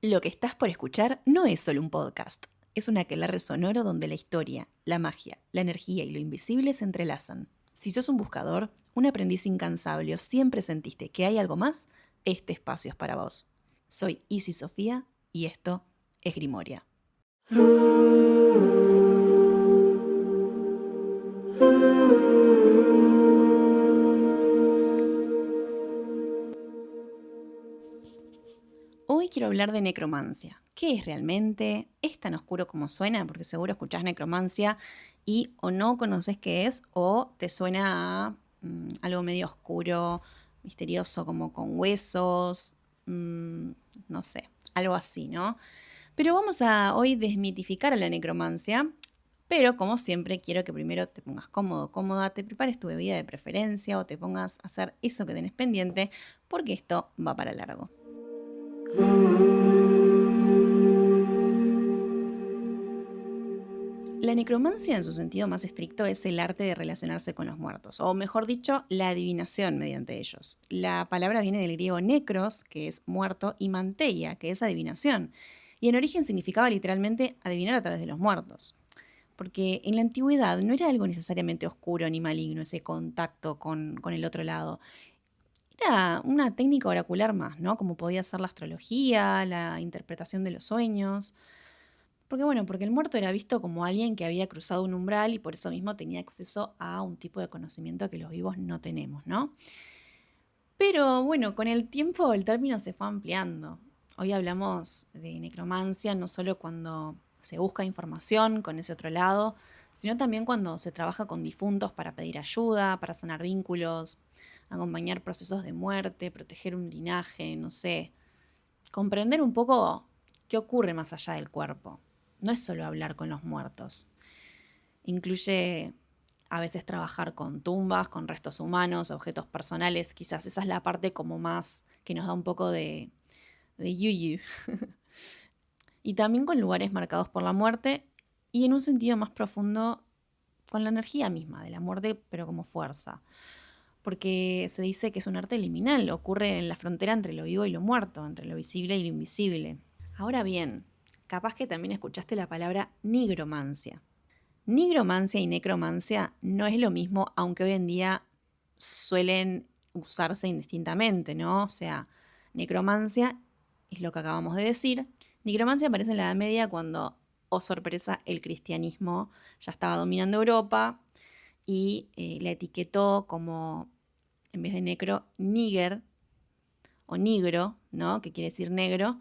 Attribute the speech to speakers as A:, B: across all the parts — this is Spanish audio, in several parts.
A: Lo que estás por escuchar no es solo un podcast, es un aquelarre sonoro donde la historia, la magia, la energía y lo invisible se entrelazan. Si sos un buscador, un aprendiz incansable o siempre sentiste que hay algo más, este espacio es para vos. Soy Isi Sofía y esto es Grimoria. Hoy quiero hablar de necromancia. ¿Qué es realmente? ¿Es tan oscuro como suena? Porque seguro escuchás necromancia y o no conoces qué es o te suena a algo medio oscuro, misterioso, como con huesos, no sé, algo así, ¿no? Pero vamos a hoy desmitificar a la necromancia, pero como siempre quiero que primero te pongas cómodo, cómoda, te prepares tu bebida de preferencia o te pongas a hacer eso que tenés pendiente, porque esto va para largo. La necromancia en su sentido más estricto es el arte de relacionarse con los muertos, o mejor dicho, la adivinación mediante ellos. La palabra viene del griego necros, que es muerto, y manteia, que es adivinación. Y en origen significaba literalmente adivinar a través de los muertos. Porque en la antigüedad no era algo necesariamente oscuro ni maligno ese contacto con el otro lado. Era una técnica oracular más, ¿no? Como podía ser la astrología, la interpretación de los sueños. Porque el muerto era visto como alguien que había cruzado un umbral y por eso mismo tenía acceso a un tipo de conocimiento que los vivos no tenemos, ¿no? Pero bueno, con el tiempo el término se fue ampliando. Hoy hablamos de necromancia no solo cuando se busca información con ese otro lado, sino también cuando se trabaja con difuntos para pedir ayuda, para sanar vínculos, acompañar procesos de muerte, proteger un linaje, no sé, comprender un poco qué ocurre más allá del cuerpo. No es solo hablar con los muertos. Incluye a veces trabajar con tumbas, con restos humanos, objetos personales. Quizás esa es la parte como más que nos da un poco de yuyu. Y también con lugares marcados por la muerte y en un sentido más profundo con la energía misma de la muerte, pero como fuerza. Porque se dice que es un arte liminal, ocurre en la frontera entre lo vivo y lo muerto, entre lo visible y lo invisible. Ahora bien, capaz que también escuchaste la palabra nigromancia. Nigromancia y necromancia no es lo mismo, aunque hoy en día suelen usarse indistintamente, ¿no? O sea, necromancia es lo que acabamos de decir. Nigromancia aparece en la Edad Media cuando, oh sorpresa, el cristianismo ya estaba dominando Europa y la etiquetó como, en vez de necro, níger o nigro, ¿no? Que quiere decir negro,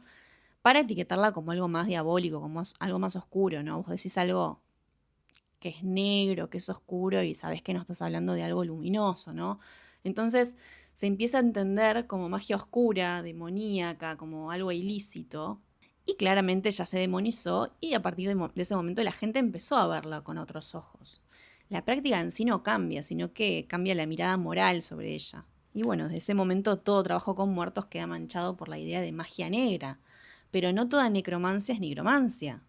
A: para etiquetarla como algo más diabólico, como algo más oscuro, ¿no? Vos decís algo que es negro, que es oscuro y sabés que no estás hablando de algo luminoso, ¿no? Entonces se empieza a entender como magia oscura, demoníaca, como algo ilícito. Y claramente ya se demonizó y a partir de ese momento la gente empezó a verlo con otros ojos. La práctica en sí no cambia, sino que cambia la mirada moral sobre ella. Y bueno, desde ese momento todo trabajo con muertos queda manchado por la idea de magia negra. Pero no toda necromancia es nigromancia.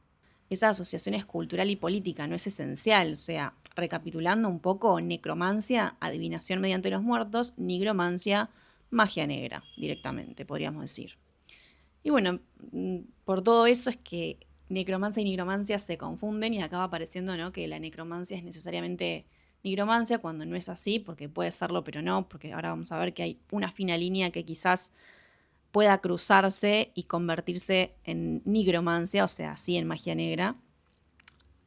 A: Esa asociación es cultural y política, no es esencial. O sea, recapitulando un poco, necromancia, adivinación mediante los muertos, nigromancia, magia negra, directamente, podríamos decir. Y bueno, por todo eso es que necromancia y nigromancia se confunden y acaba pareciendo, ¿no?, que la necromancia es necesariamente nigromancia cuando no es así, porque puede serlo, pero no, porque ahora vamos a ver que hay una fina línea que quizás pueda cruzarse y convertirse en nigromancia, o sea, sí en magia negra.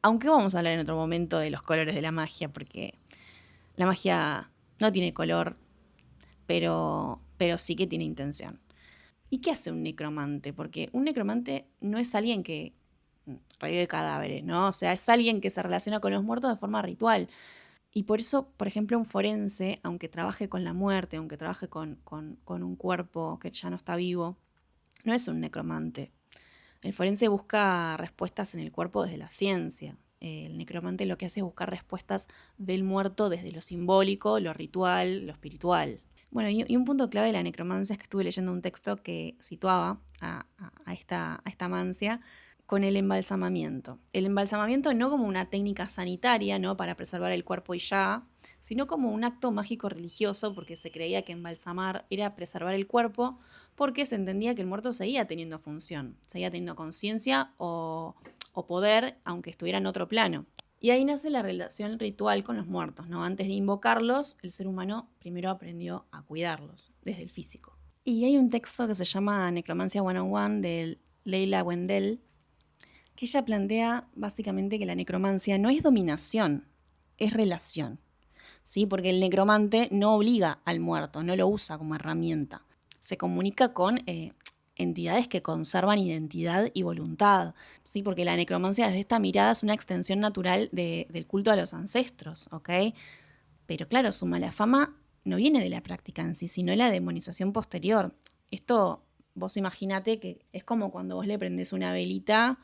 A: Aunque vamos a hablar en otro momento de los colores de la magia, porque la magia no tiene color, pero sí que tiene intención. ¿Y qué hace un necromante? Porque un necromante no es alguien que revive cadáveres, ¿no? O sea, es alguien que se relaciona con los muertos de forma ritual. Y por eso, por ejemplo, un forense, aunque trabaje con la muerte, aunque trabaje con un cuerpo que ya no está vivo, no es un necromante. El forense busca respuestas en el cuerpo desde la ciencia. El necromante lo que hace es buscar respuestas del muerto desde lo simbólico, lo ritual, lo espiritual. Bueno, y un punto clave de la necromancia es que estuve leyendo un texto que situaba a esta mancia con el embalsamamiento. El embalsamamiento no como una técnica sanitaria, ¿no? Para preservar el cuerpo y ya, sino como un acto mágico religioso, porque se creía que embalsamar era preservar el cuerpo, porque se entendía que el muerto seguía teniendo función, seguía teniendo conciencia o poder, aunque estuviera en otro plano. Y ahí nace la relación ritual con los muertos, ¿no? Antes de invocarlos, el ser humano primero aprendió a cuidarlos, desde el físico. Y hay un texto que se llama Necromancia 101 de Leila Wendell, que ella plantea básicamente que la necromancia no es dominación, es relación, ¿sí? Porque el necromante no obliga al muerto, no lo usa como herramienta. Se comunica con entidades que conservan identidad y voluntad, ¿sí? Porque la necromancia desde esta mirada es una extensión natural del culto a los ancestros, ¿ok? Pero claro, su mala fama no viene de la práctica en sí, sino de la demonización posterior. Esto, vos imaginate que es como cuando vos le prendés una velita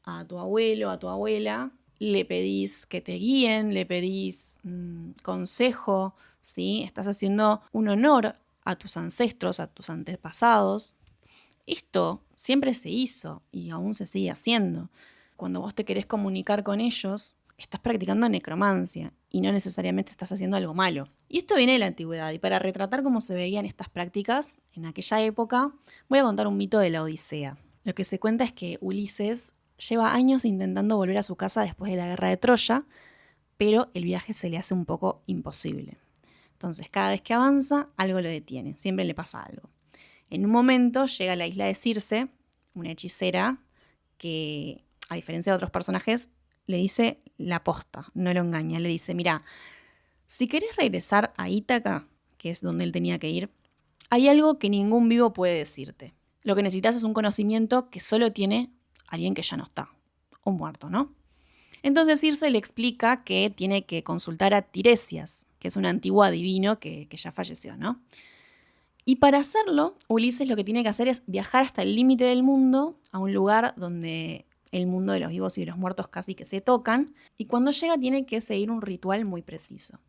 A: a tu abuelo, a tu abuela, le pedís que te guíen, le pedís consejo, ¿sí? Estás haciendo un honor a tus ancestros, a tus antepasados. Esto siempre se hizo y aún se sigue haciendo. Cuando vos te querés comunicar con ellos, estás practicando necromancia y no necesariamente estás haciendo algo malo. Y esto viene de la antigüedad, y para retratar cómo se veían estas prácticas en aquella época, voy a contar un mito de la Odisea. Lo que se cuenta es que Ulises lleva años intentando volver a su casa después de la guerra de Troya, pero el viaje se le hace un poco imposible. Entonces, cada vez que avanza, algo lo detiene, siempre le pasa algo. En un momento llega a la isla de Circe, una hechicera que, a diferencia de otros personajes, le dice la posta, no lo engaña. Le dice, mira, si querés regresar a Ítaca, que es donde él tenía que ir, hay algo que ningún vivo puede decirte. Lo que necesitas es un conocimiento que solo tiene alguien que ya no está, un muerto, ¿no? Entonces Circe le explica que tiene que consultar a Tiresias, que es un antiguo adivino que ya falleció, ¿no? Y para hacerlo, Ulises lo que tiene que hacer es viajar hasta el límite del mundo, a un lugar donde el mundo de los vivos y de los muertos casi que se tocan, y cuando llega tiene que seguir un ritual muy preciso.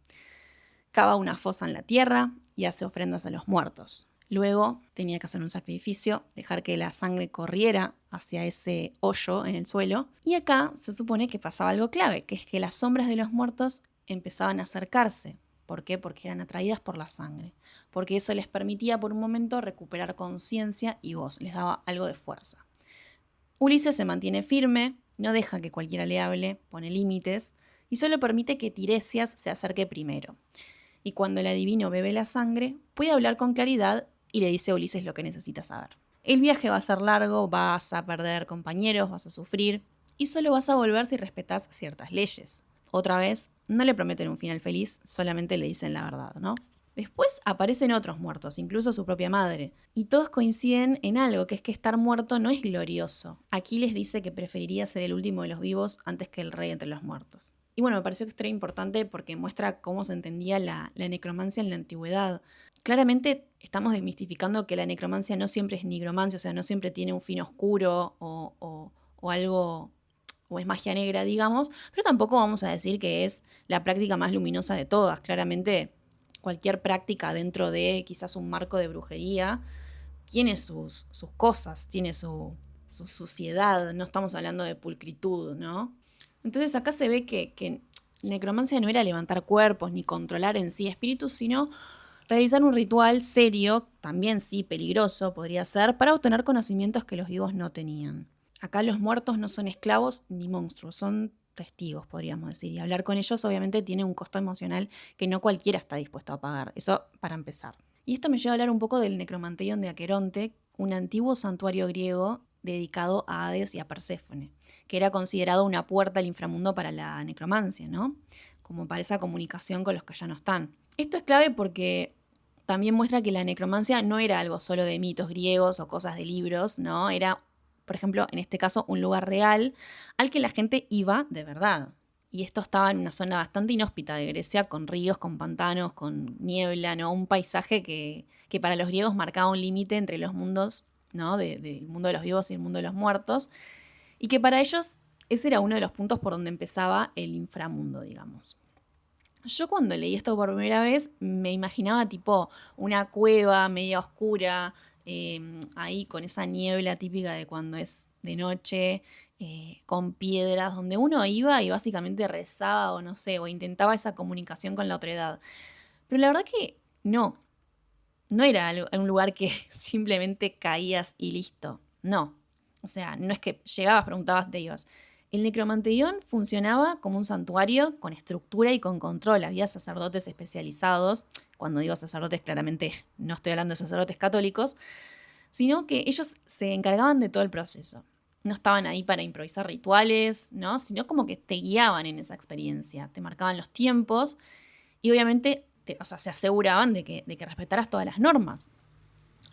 A: Cava una fosa en la tierra y hace ofrendas a los muertos. Luego tenía que hacer un sacrificio, dejar que la sangre corriera hacia ese hoyo en el suelo. Y acá se supone que pasaba algo clave, que es que las sombras de los muertos empezaban a acercarse. ¿Por qué? Porque eran atraídas por la sangre. Porque eso les permitía por un momento recuperar conciencia y voz, les daba algo de fuerza. Ulises se mantiene firme, no deja que cualquiera le hable, pone límites y solo permite que Tiresias se acerque primero. Y cuando el adivino bebe la sangre, puede hablar con claridad y le dice a Ulises lo que necesita saber. El viaje va a ser largo, vas a perder compañeros, vas a sufrir y solo vas a volver si respetas ciertas leyes. Otra vez, no le prometen un final feliz, solamente le dicen la verdad, ¿no? Después aparecen otros muertos, incluso su propia madre, y todos coinciden en algo, que es que estar muerto no es glorioso. Aquiles dice que preferiría ser el último de los vivos antes que el rey entre los muertos. Y bueno, me pareció que esto era importante porque muestra cómo se entendía la necromancia en la antigüedad. Claramente estamos desmistificando que la necromancia no siempre es nigromancia, o sea, no siempre tiene un fin oscuro o algo, o es magia negra, digamos, pero tampoco vamos a decir que es la práctica más luminosa de todas. Claramente cualquier práctica dentro de quizás un marco de brujería tiene sus cosas, tiene su suciedad, no estamos hablando de pulcritud, ¿no? Entonces acá se ve que necromancia no era levantar cuerpos ni controlar en sí espíritus, sino realizar un ritual serio, también sí peligroso podría ser, para obtener conocimientos que los vivos no tenían. Acá los muertos no son esclavos ni monstruos, son testigos, podríamos decir. Y hablar con ellos obviamente tiene un costo emocional que no cualquiera está dispuesto a pagar. Eso para empezar. Y esto me lleva a hablar un poco del Necromanteion de Aqueronte, un antiguo santuario griego dedicado a Hades y a Perséfone, que era considerado una puerta al inframundo para la necromancia, ¿no? Como para esa comunicación con los que ya no están. Esto es clave porque también muestra que la necromancia no era algo solo de mitos griegos o cosas de libros, ¿no? Era, por ejemplo, en este caso, un lugar real al que la gente iba de verdad. Y esto estaba en una zona bastante inhóspita de Grecia, con ríos, con pantanos, con niebla, ¿no? Un paisaje que para los griegos marcaba un límite entre los mundos, ¿no? Del mundo de los vivos y el mundo de los muertos. Y que para ellos ese era uno de los puntos por donde empezaba el inframundo, digamos. Yo cuando leí esto por primera vez me imaginaba tipo una cueva media oscura, ahí con esa niebla típica de cuando es de noche, con piedras, donde uno iba y básicamente rezaba o no sé, o intentaba esa comunicación con la otra edad. Pero la verdad que no era un lugar que simplemente caías y listo. No. O sea, no es que llegabas, preguntabas, te ibas. El Necromanteón funcionaba como un santuario con estructura y con control. Había sacerdotes especializados. Cuando digo sacerdotes, claramente no estoy hablando de sacerdotes católicos, sino que ellos se encargaban de todo el proceso. No estaban ahí para improvisar rituales, ¿no? Sino como que te guiaban en esa experiencia. Te marcaban los tiempos y obviamente se aseguraban de que respetaras todas las normas.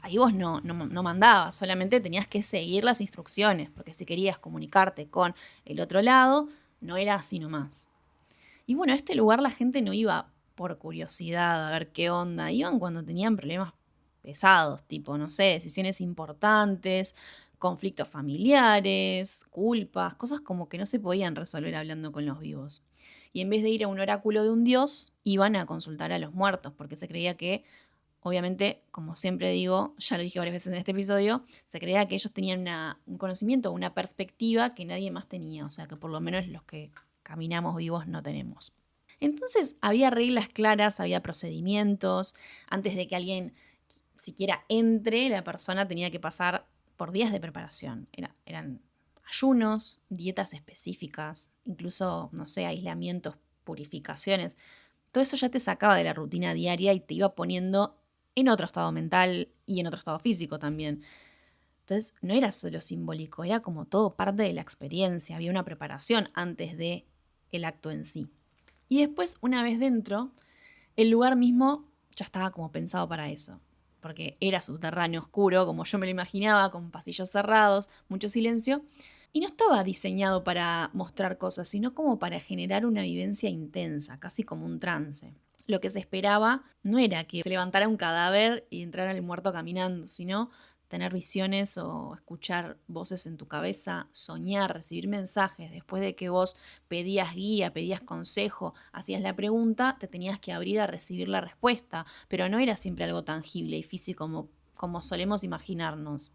A: Ahí vos no mandabas, solamente tenías que seguir las instrucciones, porque si querías comunicarte con el otro lado, no era así nomás. Y bueno, a este lugar la gente no iba por curiosidad a ver qué onda, iban cuando tenían problemas pesados, tipo, no sé, decisiones importantes, conflictos familiares, culpas, cosas como que no se podían resolver hablando con los vivos. Y en vez de ir a un oráculo de un dios, iban a consultar a los muertos, porque se creía que, obviamente, como siempre digo, ya lo dije varias veces en este episodio, se creía que ellos tenían un conocimiento, una perspectiva que nadie más tenía, o sea, que por lo menos los que caminamos vivos no tenemos. Entonces había reglas claras, había procedimientos. Antes de que alguien siquiera entre, la persona tenía que pasar por días de preparación. Eran ayunos, dietas específicas, incluso, no sé, aislamientos, purificaciones. Todo eso ya te sacaba de la rutina diaria y te iba poniendo en otro estado mental y en otro estado físico también. Entonces no era solo simbólico, era como todo parte de la experiencia. Había una preparación antes de el acto en sí. Y después, una vez dentro, el lugar mismo ya estaba como pensado para eso, porque era subterráneo oscuro, como yo me lo imaginaba, con pasillos cerrados, mucho silencio, y no estaba diseñado para mostrar cosas, sino como para generar una vivencia intensa, casi como un trance. Lo que se esperaba no era que se levantara un cadáver y entrara el muerto caminando, sino tener visiones o escuchar voces en tu cabeza, soñar, recibir mensajes. Después de que vos pedías guía, pedías consejo, hacías la pregunta, te tenías que abrir a recibir la respuesta, pero no era siempre algo tangible y físico como solemos imaginarnos.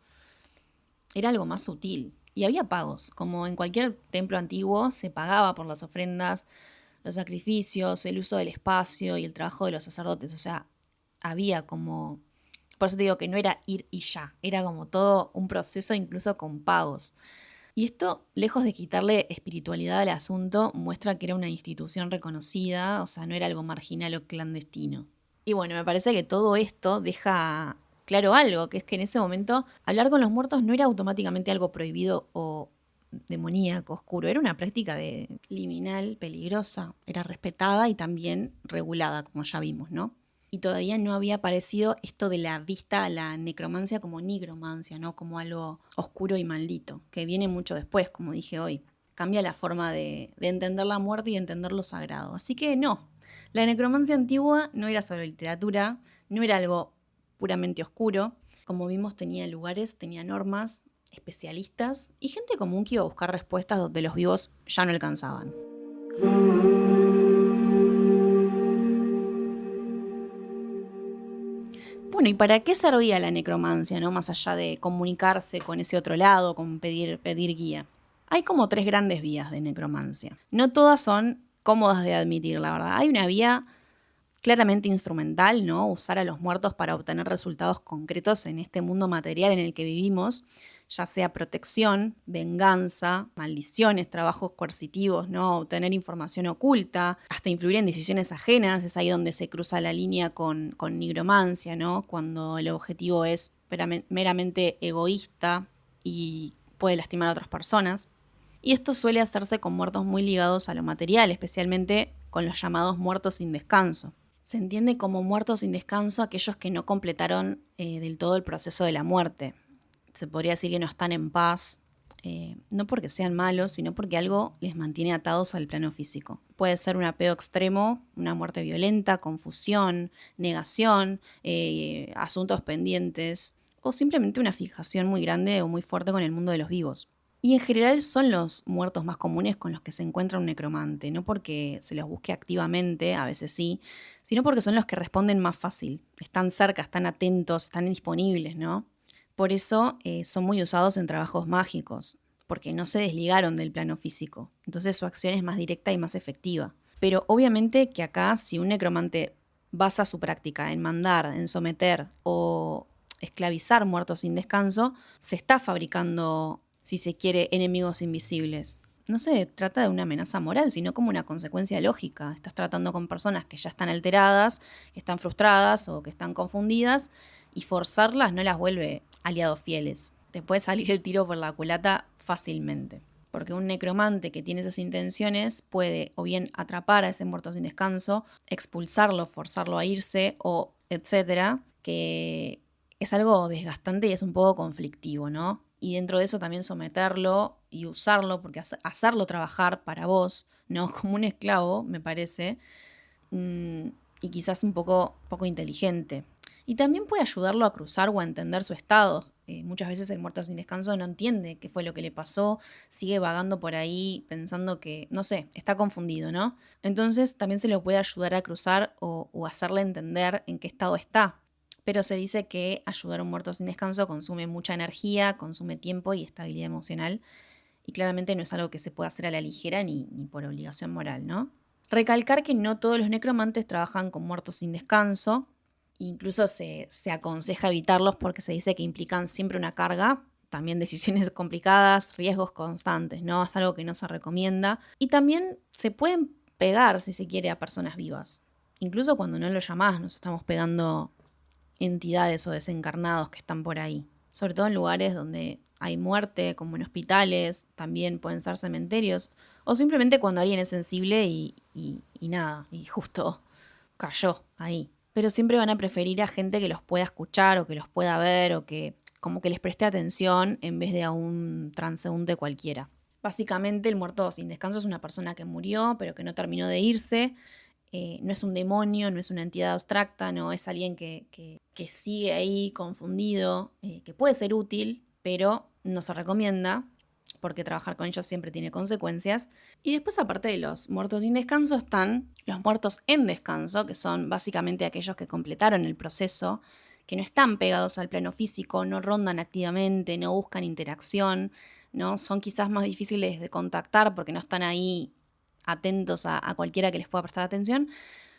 A: Era algo más sutil. Y había pagos, como en cualquier templo antiguo se pagaba por las ofrendas, los sacrificios, el uso del espacio y el trabajo de los sacerdotes. O sea, había como... Por eso te digo que no era ir y ya, era como todo un proceso incluso con pagos. Y esto, lejos de quitarle espiritualidad al asunto, muestra que era una institución reconocida, o sea, no era algo marginal o clandestino. Y bueno, me parece que todo esto deja claro algo, que es que en ese momento hablar con los muertos no era automáticamente algo prohibido o demoníaco, oscuro, era una práctica liminal, peligrosa, era respetada y también regulada, como ya vimos, ¿no? Y todavía no había aparecido esto de la vista a la necromancia como nigromancia, ¿no? Como algo oscuro y maldito, que viene mucho después, como dije hoy. Cambia la forma de entender la muerte y entender lo sagrado. Así que no, la necromancia antigua no era solo literatura, no era algo puramente oscuro. Como vimos, tenía lugares, tenía normas, especialistas y gente común que iba a buscar respuestas donde los vivos ya no alcanzaban. Bueno, ¿y para qué servía la necromancia, no? Más allá de comunicarse con ese otro lado, con pedir guía. Hay como 3 grandes vías de necromancia. No todas son cómodas de admitir, la verdad. Hay una vía claramente instrumental, ¿no? Usar a los muertos para obtener resultados concretos en este mundo material en el que vivimos, ya sea protección, venganza, maldiciones, trabajos coercitivos, ¿no? Obtener información oculta, hasta influir en decisiones ajenas. Es ahí donde se cruza la línea con nigromancia, ¿no? Cuando el objetivo es meramente egoísta y puede lastimar a otras personas. Y esto suele hacerse con muertos muy ligados a lo material, especialmente con los llamados muertos sin descanso. Se entiende como muertos sin descanso aquellos que no completaron del todo el proceso de la muerte. Se podría decir que no están en paz, no porque sean malos, sino porque algo les mantiene atados al plano físico. Puede ser un apego extremo, una muerte violenta, confusión, negación, asuntos pendientes, o simplemente una fijación muy grande o muy fuerte con el mundo de los vivos. Y en general son los muertos más comunes con los que se encuentra un necromante, no porque se los busque activamente, a veces sí, sino porque son los que responden más fácil. Están cerca, están atentos, están disponibles, ¿no? Por eso son muy usados en trabajos mágicos, porque no se desligaron del plano físico. Entonces su acción es más directa y más efectiva. Pero obviamente que acá, si un necromante basa su práctica en mandar, en someter o esclavizar muertos sin descanso, se está fabricando, si se quiere, enemigos invisibles. No se trata de una amenaza moral, sino como una consecuencia lógica. Estás tratando con personas que ya están alteradas, que están frustradas o que están confundidas, y forzarlas no las vuelve aliados fieles. Te puede salir el tiro por la culata fácilmente. Porque un necromante que tiene esas intenciones puede o bien atrapar a ese muerto sin descanso, expulsarlo, forzarlo a irse o etcétera, que es algo desgastante y es un poco conflictivo, ¿no? Y dentro de eso también someterlo y usarlo, porque hacerlo trabajar para vos, ¿no? Como un esclavo, me parece, y quizás un poco inteligente. Y también puede ayudarlo a cruzar o a entender su estado. Muchas veces el muerto sin descanso no entiende qué fue lo que le pasó, sigue vagando por ahí pensando que, no sé, está confundido, ¿no? Entonces también se le puede ayudar a cruzar o hacerle entender en qué estado está. Pero se dice que ayudar a un muerto sin descanso consume mucha energía, consume tiempo y estabilidad emocional. Y claramente no es algo que se pueda hacer a la ligera ni por obligación moral, ¿no? Recalcar que no todos los necromantes trabajan con muertos sin descanso. Incluso se aconseja evitarlos porque se dice que implican siempre una carga, también decisiones complicadas, riesgos constantes, ¿no? Es algo que no se recomienda. Y también se pueden pegar, si se quiere, a personas vivas. Incluso cuando no lo llamás, nos estamos pegando entidades o desencarnados que están por ahí. Sobre todo en lugares donde hay muerte, como en hospitales, también pueden ser cementerios, o simplemente cuando alguien es sensible y nada, y justo cayó ahí. Pero siempre van a preferir a gente que los pueda escuchar o que los pueda ver o que como que les preste atención en vez de a un transeúnte cualquiera. Básicamente el muerto sin descanso es una persona que murió pero que no terminó de irse. No es un demonio, no es una entidad abstracta, no es alguien que sigue ahí confundido, que puede ser útil, pero no se recomienda porque trabajar con ellos siempre tiene consecuencias. Y después, aparte de los muertos sin descanso, están los muertos en descanso, que son básicamente aquellos que completaron el proceso, que no están pegados al plano físico, no rondan activamente, no buscan interacción, ¿no? Son quizás más difíciles de contactar porque no están ahí atentos a cualquiera que les pueda prestar atención,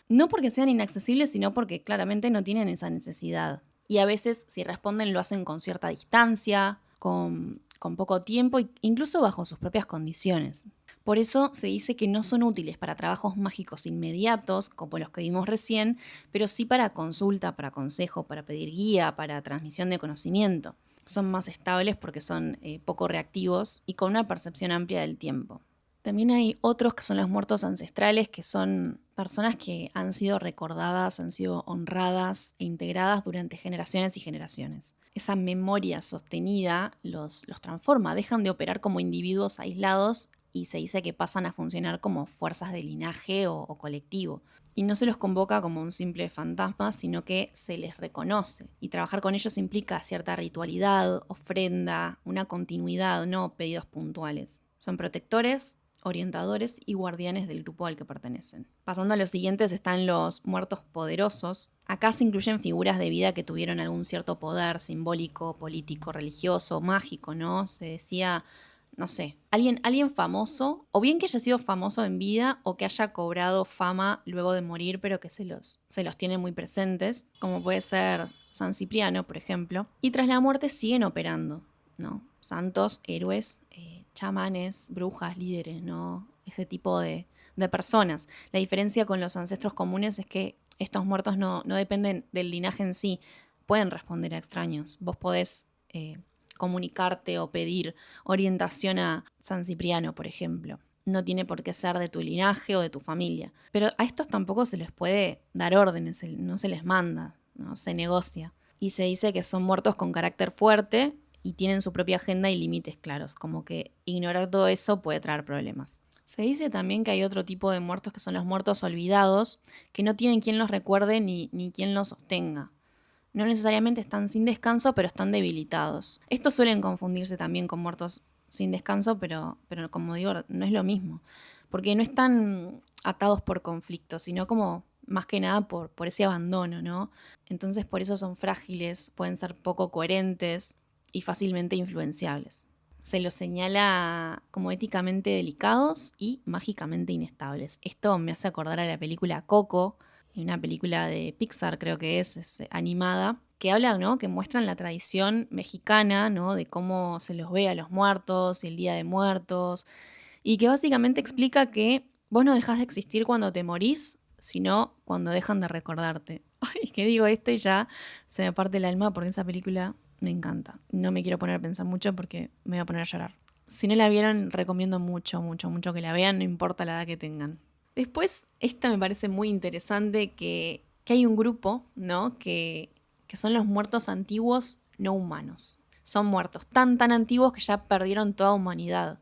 A: no porque sean inaccesibles, sino porque claramente no tienen esa necesidad. Y a veces, si responden, lo hacen con cierta distancia, con poco tiempo, incluso bajo sus propias condiciones. Por eso se dice que no son útiles para trabajos mágicos inmediatos, como los que vimos recién, pero sí para consulta, para consejo, para pedir guía, para transmisión de conocimiento. Son más estables porque son poco reactivos y con una percepción amplia del tiempo. También hay otros que son los muertos ancestrales, que son personas que han sido recordadas, han sido honradas e integradas durante generaciones y generaciones. Esa memoria sostenida los transforma, dejan de operar como individuos aislados y se dice que pasan a funcionar como fuerzas de linaje o colectivo. Y no se los convoca como un simple fantasma, sino que se les reconoce. Y trabajar con ellos implica cierta ritualidad, ofrenda, una continuidad, no pedidos puntuales. Son protectores, orientadores y guardianes del grupo al que pertenecen. Pasando a los siguientes están los muertos poderosos. Acá se incluyen figuras de vida que tuvieron algún cierto poder simbólico, político, religioso, mágico, ¿no? Se decía, no sé, alguien famoso, o bien que haya sido famoso en vida o que haya cobrado fama luego de morir, pero que se los tiene muy presentes, como puede ser San Cipriano, por ejemplo. Y tras la muerte siguen operando, ¿no? Santos, héroes, chamanes, brujas, líderes, ¿no? Ese tipo de personas. La diferencia con los ancestros comunes es que estos muertos no dependen del linaje en sí, pueden responder a extraños. Vos podés comunicarte o pedir orientación a San Cipriano, por ejemplo. No tiene por qué ser de tu linaje o de tu familia. Pero a estos tampoco se les puede dar órdenes, no se les manda, no se negocia. Y se dice que son muertos con carácter fuerte y tienen su propia agenda y límites claros, como que ignorar todo eso puede traer problemas. Se dice también que hay otro tipo de muertos que son los muertos olvidados, que no tienen quien los recuerde ni quien los sostenga. No necesariamente están sin descanso, pero están debilitados. Estos suelen confundirse también con muertos sin descanso, pero como digo, no es lo mismo, porque no están atados por conflictos, sino como más que nada por ese abandono, ¿no? Entonces por eso son frágiles, pueden ser poco coherentes, y fácilmente influenciables. Se los señala como éticamente delicados y mágicamente inestables. Esto me hace acordar a la película Coco, una película de Pixar creo que es animada, que habla, ¿no? Que muestran la tradición mexicana, ¿no? De cómo se los ve a los muertos y el Día de Muertos, y que básicamente explica que vos no dejás de existir cuando te morís, sino cuando dejan de recordarte. Ay, que digo esto y ya se me parte el alma porque esa película me encanta. No me quiero poner a pensar mucho porque me voy a poner a llorar. Si no la vieron, recomiendo mucho, mucho, mucho que la vean, no importa la edad que tengan. Después, esta me parece muy interesante que hay un grupo, ¿no? Que son los muertos antiguos no humanos. Son muertos tan, tan antiguos que ya perdieron toda humanidad.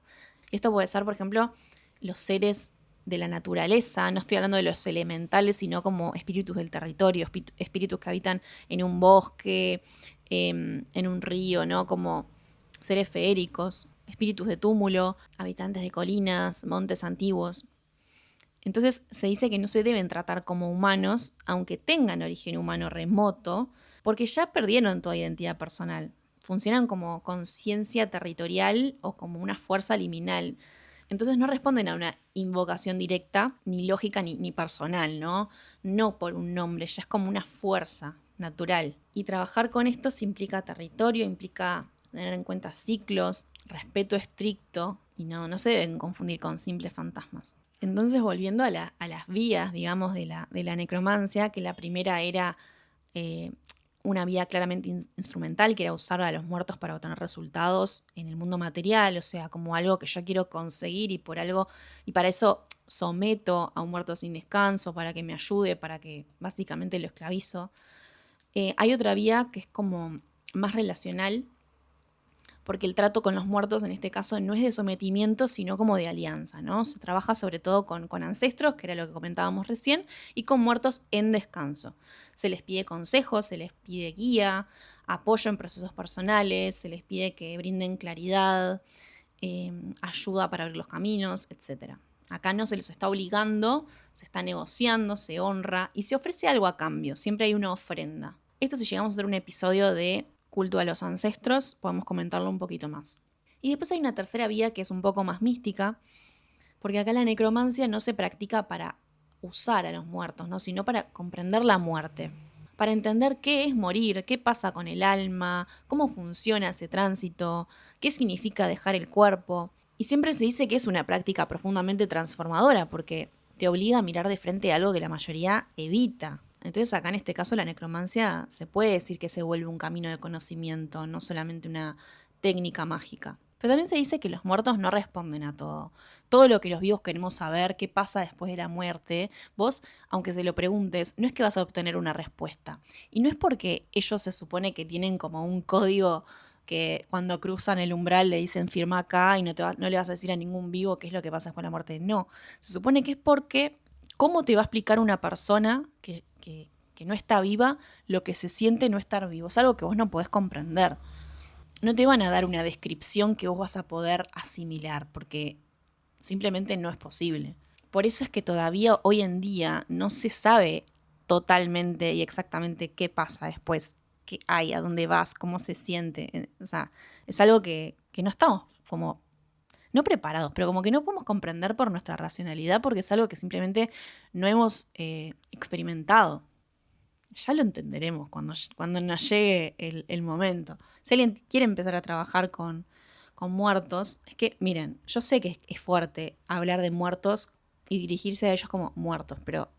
A: Y esto puede ser, por ejemplo, los seres de la naturaleza, no estoy hablando de los elementales, sino como espíritus del territorio, espíritus que habitan en un bosque, en un río, ¿no? Como seres feéricos, espíritus de túmulo, habitantes de colinas, montes antiguos. Entonces se dice que no se deben tratar como humanos, aunque tengan origen humano remoto, porque ya perdieron toda identidad personal. Funcionan como conciencia territorial o como una fuerza liminal. Entonces no responden a una invocación directa, ni lógica, ni personal, ¿no? No por un nombre, ya es como una fuerza natural. Y trabajar con estos implica territorio, implica tener en cuenta ciclos, respeto estricto, y no se deben confundir con simples fantasmas. Entonces, volviendo a las vías, digamos, de la necromancia, que la primera era una vía claramente instrumental, que era usar a los muertos para obtener resultados en el mundo material, o sea, como algo que yo quiero conseguir y para eso someto a un muerto sin descanso, para que me ayude, para que básicamente lo esclavizo. Hay otra vía que es como más relacional, porque el trato con los muertos en este caso no es de sometimiento, sino como de alianza, ¿no? Se trabaja sobre todo con ancestros, que era lo que comentábamos recién, y con muertos en descanso. Se les pide consejos, se les pide guía, apoyo en procesos personales, se les pide que brinden claridad, ayuda para abrir los caminos, etc. Acá no se los está obligando, se está negociando, se honra y se ofrece algo a cambio, siempre hay una ofrenda. Esto si llegamos a hacer un episodio de culto a los ancestros, podemos comentarlo un poquito más. Y después hay una tercera vía que es un poco más mística, porque acá la necromancia no se practica para usar a los muertos, ¿no? Sino para comprender la muerte, para entender qué es morir, qué pasa con el alma, cómo funciona ese tránsito, qué significa dejar el cuerpo. Y siempre se dice que es una práctica profundamente transformadora, porque te obliga a mirar de frente algo que la mayoría evita. Entonces acá en este caso la necromancia se puede decir que se vuelve un camino de conocimiento, no solamente una técnica mágica. Pero también se dice que los muertos no responden a todo. Todo lo que los vivos queremos saber, qué pasa después de la muerte, vos, aunque se lo preguntes, no es que vas a obtener una respuesta. Y no es porque ellos se supone que tienen como un código que cuando cruzan el umbral le dicen firma acá y no le vas a decir a ningún vivo qué es lo que pasa después de la muerte. No, se supone que es porque ¿cómo te va a explicar una persona que no está viva lo que se siente no estar vivo? Es algo que vos no podés comprender. No te van a dar una descripción que vos vas a poder asimilar, porque simplemente no es posible. Por eso es que todavía hoy en día no se sabe totalmente y exactamente qué pasa después, qué hay, a dónde vas, cómo se siente. O sea, es algo que no estamos como no preparados, pero como que no podemos comprender por nuestra racionalidad porque es algo que simplemente no hemos experimentado. Ya lo entenderemos cuando nos llegue el momento. Si alguien quiere empezar a trabajar con muertos, es que, miren, yo sé que es fuerte hablar de muertos y dirigirse a ellos como muertos, pero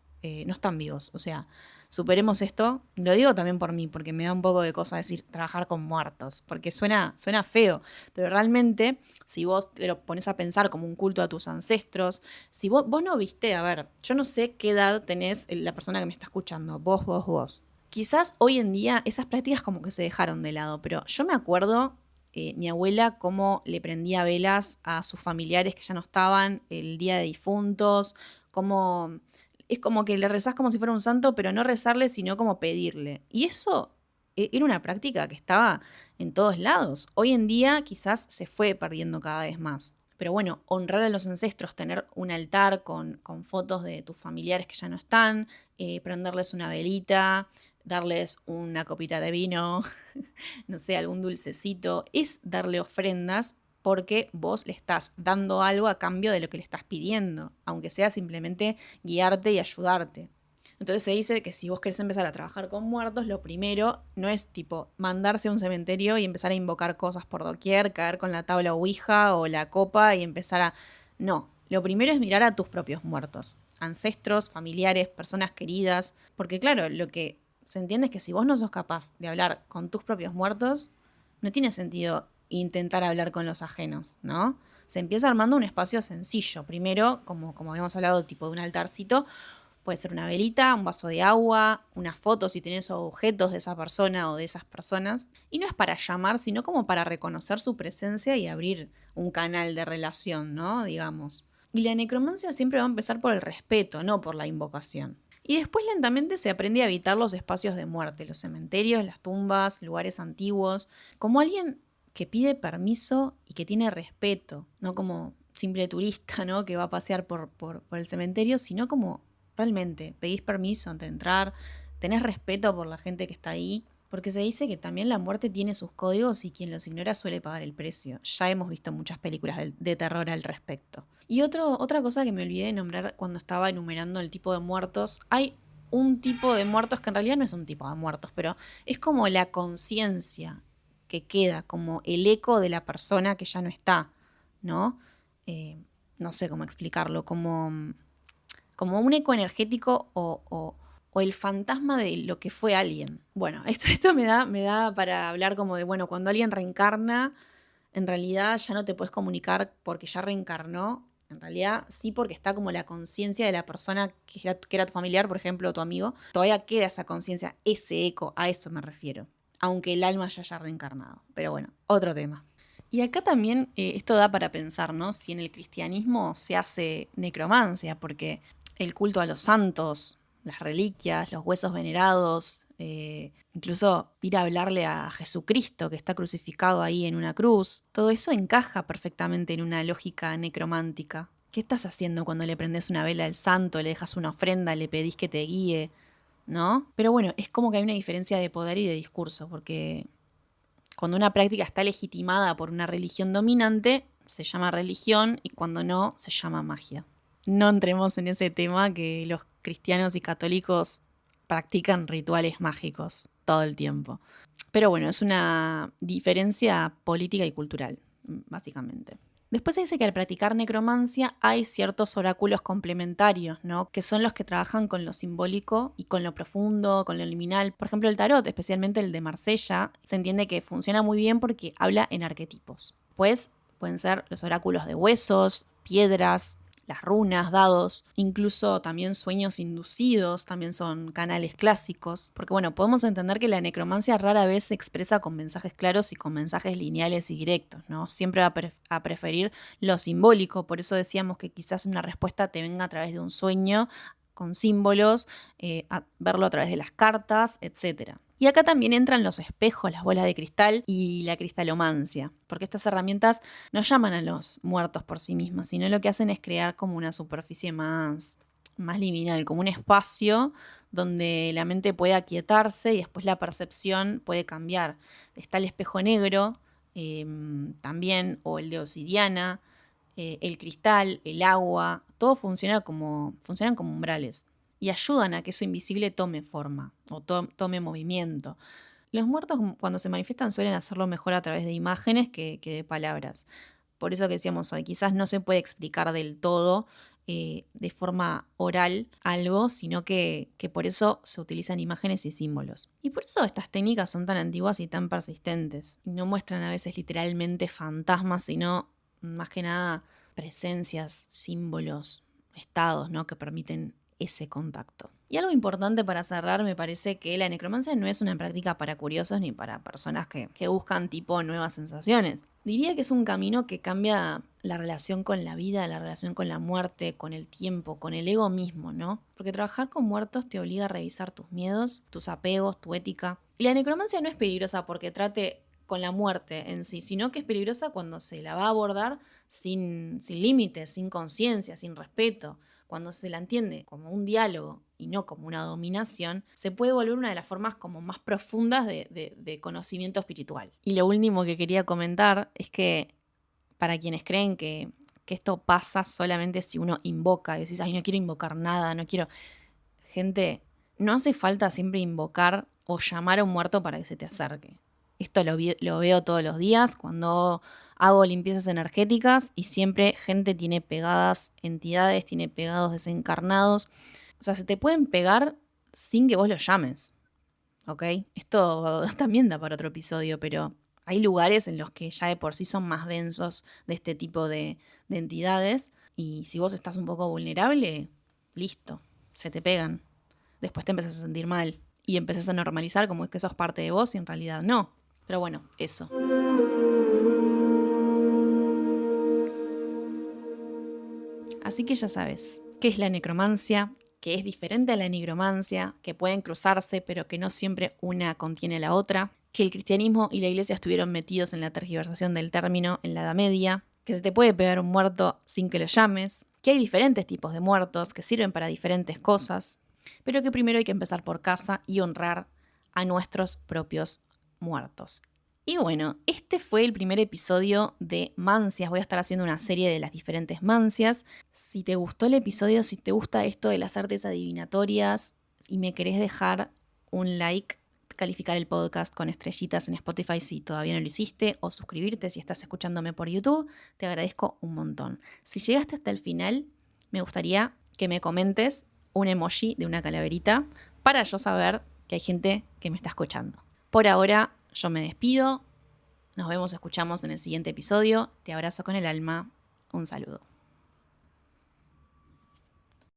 A: no están vivos. O sea, superemos esto. Lo digo también por mí, porque me da un poco de cosa decir trabajar con muertos, porque suena feo, pero realmente si vos te lo pones a pensar como un culto a tus ancestros, si vos no viste, a ver, yo no sé qué edad tenés la persona que me está escuchando, vos. Quizás hoy en día esas prácticas como que se dejaron de lado, pero yo me acuerdo mi abuela cómo le prendía velas a sus familiares que ya no estaban el día de difuntos, cómo es como que le rezás como si fuera un santo, pero no rezarle, sino como pedirle. Y eso era una práctica que estaba en todos lados. Hoy en día quizás se fue perdiendo cada vez más. Pero bueno, honrar a los ancestros, tener un altar con fotos de tus familiares que ya no están, prenderles una velita, darles una copita de vino, no sé, algún dulcecito, es darle ofrendas porque vos le estás dando algo a cambio de lo que le estás pidiendo, aunque sea simplemente guiarte y ayudarte. Entonces se dice que si vos querés empezar a trabajar con muertos, lo primero no es tipo mandarse a un cementerio y empezar a invocar cosas por doquier, caer con la tabla ouija o la copa y empezar a... No, lo primero es mirar a tus propios muertos, ancestros, familiares, personas queridas, porque claro, lo que se entiende es que si vos no sos capaz de hablar con tus propios muertos, no tiene sentido intentar hablar con los ajenos, ¿no? Se empieza armando un espacio sencillo. Primero, como habíamos hablado, tipo de un altarcito, puede ser una velita, un vaso de agua, una foto si tenés objetos de esa persona o de esas personas. Y no es para llamar, sino como para reconocer su presencia y abrir un canal de relación, ¿no? Digamos. Y la necromancia siempre va a empezar por el respeto, no por la invocación. Y después lentamente se aprende a evitar los espacios de muerte, los cementerios, las tumbas, lugares antiguos, como alguien que pide permiso y que tiene respeto, no como simple turista, ¿no? Que va a pasear por el cementerio, sino como realmente pedís permiso antes de entrar, tenés respeto por la gente que está ahí, porque se dice que también la muerte tiene sus códigos y quien los ignora suele pagar el precio. Ya hemos visto muchas películas de terror al respecto. Y otra cosa que me olvidé de nombrar cuando estaba enumerando el tipo de muertos, hay un tipo de muertos que en realidad no es un tipo de muertos, pero es como la conciencia que queda, como el eco de la persona que ya no está, ¿no? No sé cómo explicarlo, como un eco energético o el fantasma de lo que fue alguien. Bueno, esto me da para hablar como de, bueno, cuando alguien reencarna, en realidad ya no te puedes comunicar porque ya reencarnó. En realidad sí, porque está como la conciencia de la persona que era tu familiar, por ejemplo, o tu amigo. Todavía queda esa conciencia, ese eco, a eso me refiero. Aunque el alma ya haya reencarnado. Pero bueno, otro tema. Y acá también esto da para pensar, ¿no? Si en el cristianismo se hace necromancia, porque el culto a los santos, las reliquias, los huesos venerados, incluso ir a hablarle a Jesucristo que está crucificado ahí en una cruz, todo eso encaja perfectamente en una lógica necromántica. ¿Qué estás haciendo cuando le prendes una vela al santo, le dejas una ofrenda, le pedís que te guíe? ¿No? Pero bueno, es como que hay una diferencia de poder y de discurso, porque cuando una práctica está legitimada por una religión dominante, se llama religión y cuando no, se llama magia. No entremos en ese tema que los cristianos y católicos practican rituales mágicos todo el tiempo. Pero bueno, es una diferencia política y cultural, básicamente. Después se dice que al practicar necromancia hay ciertos oráculos complementarios, ¿no? Que son los que trabajan con lo simbólico y con lo profundo, con lo liminal. Por ejemplo, el tarot, especialmente el de Marsella, se entiende que funciona muy bien porque habla en arquetipos. Pues pueden ser los oráculos de huesos, piedras, las runas, dados, incluso también sueños inducidos, también son canales clásicos, porque bueno, podemos entender que la necromancia rara vez se expresa con mensajes claros y con mensajes lineales y directos, ¿no? Siempre va a preferir lo simbólico, por eso decíamos que quizás una respuesta te venga a través de un sueño, con símbolos, verlo a través de las cartas, etc. Y acá también entran los espejos, las bolas de cristal y la cristalomancia, porque estas herramientas no llaman a los muertos por sí mismas, sino lo que hacen es crear como una superficie más liminal, como un espacio donde la mente puede aquietarse y después la percepción puede cambiar. Está el espejo negro también, o el de obsidiana, el cristal, el agua, todo funcionan como umbrales y ayudan a que eso invisible tome forma o tome movimiento. Los muertos cuando se manifiestan suelen hacerlo mejor a través de imágenes que de palabras. Por eso que decíamos hoy, quizás no se puede explicar del todo de forma oral algo, sino que por eso se utilizan imágenes y símbolos. Y por eso estas técnicas son tan antiguas y tan persistentes. Y no muestran a veces literalmente fantasmas, sino más que nada presencias, símbolos, estados, ¿no? Que permiten ese contacto. Y algo importante para cerrar, me parece que la necromancia no es una práctica para curiosos ni para personas que buscan tipo nuevas sensaciones. Diría que es un camino que cambia la relación con la vida, la relación con la muerte, con el tiempo, con el ego mismo, ¿no? Porque trabajar con muertos te obliga a revisar tus miedos, tus apegos, tu ética. Y la necromancia no es peligrosa porque trate con la muerte en sí, sino que es peligrosa cuando se la va a abordar sin límites, sin conciencia, sin respeto, cuando se la entiende como un diálogo y no como una dominación, se puede volver una de las formas como más profundas de conocimiento espiritual. Y lo último que quería comentar es que para quienes creen que esto pasa solamente si uno invoca, y decís, ay, no quiero invocar nada, no quiero... Gente, no hace falta siempre invocar o llamar a un muerto para que se te acerque. Esto lo veo todos los días cuando hago limpiezas energéticas y siempre gente tiene pegadas entidades, tiene pegados desencarnados. O sea, se te pueden pegar sin que vos los llames, ¿ok? Esto también da para otro episodio, pero hay lugares en los que ya de por sí son más densos de este tipo de entidades y si vos estás un poco vulnerable, listo, se te pegan. Después te empezás a sentir mal y empezás a normalizar como es que sos parte de vos y en realidad no. Pero bueno, eso. Así que ya sabes, ¿qué es la necromancia? Que es diferente a la nigromancia, que pueden cruzarse, pero que no siempre una contiene la otra, que el cristianismo y la iglesia estuvieron metidos en la tergiversación del término en la Edad Media, que se te puede pegar un muerto sin que lo llames, que hay diferentes tipos de muertos que sirven para diferentes cosas, pero que primero hay que empezar por casa y honrar a nuestros propios muertos. Y bueno, este fue el primer episodio de Mancias. Voy a estar haciendo una serie de las diferentes mancias. Si te gustó el episodio, si te gusta esto de las artes adivinatorias y me querés dejar un like, calificar el podcast con estrellitas en Spotify si todavía no lo hiciste, o suscribirte si estás escuchándome por YouTube, te agradezco un montón. Si llegaste hasta el final, me gustaría que me comentes un emoji de una calaverita para yo saber que hay gente que me está escuchando. Por ahora, yo me despido. Nos vemos, escuchamos en el siguiente episodio. Te abrazo con el alma. Un saludo.